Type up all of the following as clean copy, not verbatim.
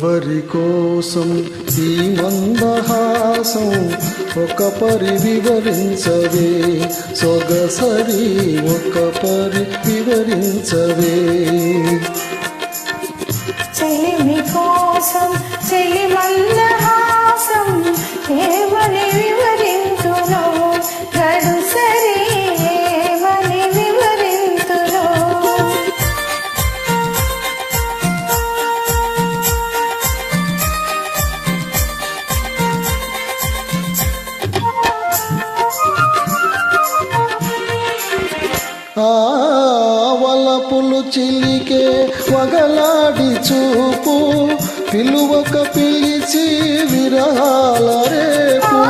ఎవ్వరి కోసం ఈ మందహాసం ఒక పరి వివరించవే సొగసరి ఒక పరి వివరించవే చెలిమి కోసం చెలి మందహాసం ఏమని వివరింతును గడుసరి ఏమని వివరింతును వలపులు చిలికే వగలాడి చూపు పిలువక పిలిచి విరహాల రేపు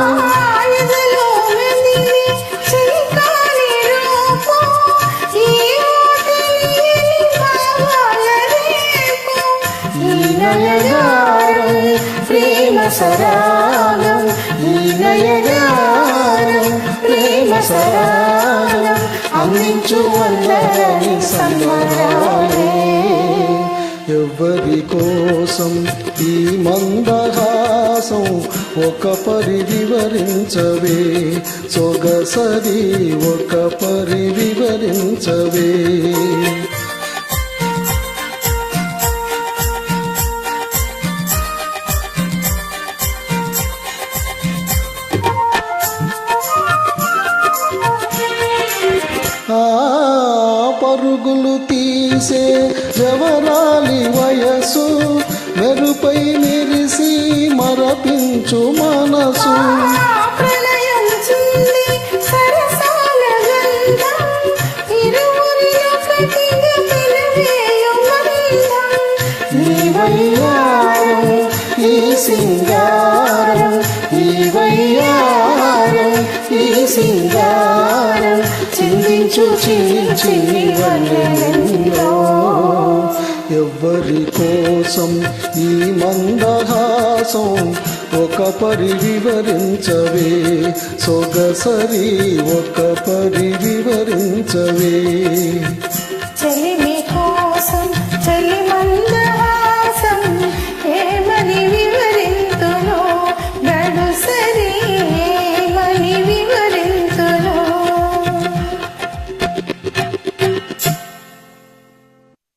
ప్రేమ సరాగం ఈ నయగారం ప్రేమ సరాగం అందించు అందరని సంబరాలే ఎవ్వరి కోసం ఈ మందహాసం ఒక పరి వివరించవే సొగసరి ఒక పరి వివరించవే పరుగులు తీసే జవరాలి వయసు మెరుపై మెరిసి మరపించు మనసు ఈ సింగారం ఈ వయ్యారం ఈ సింగారం చిందించు చిన్ని వన్నెలో ఎవ్వరి కోసం ఈ మందహాసం ఒక పరి వివరించవే సొగసరి ఒక పరి వివరించవే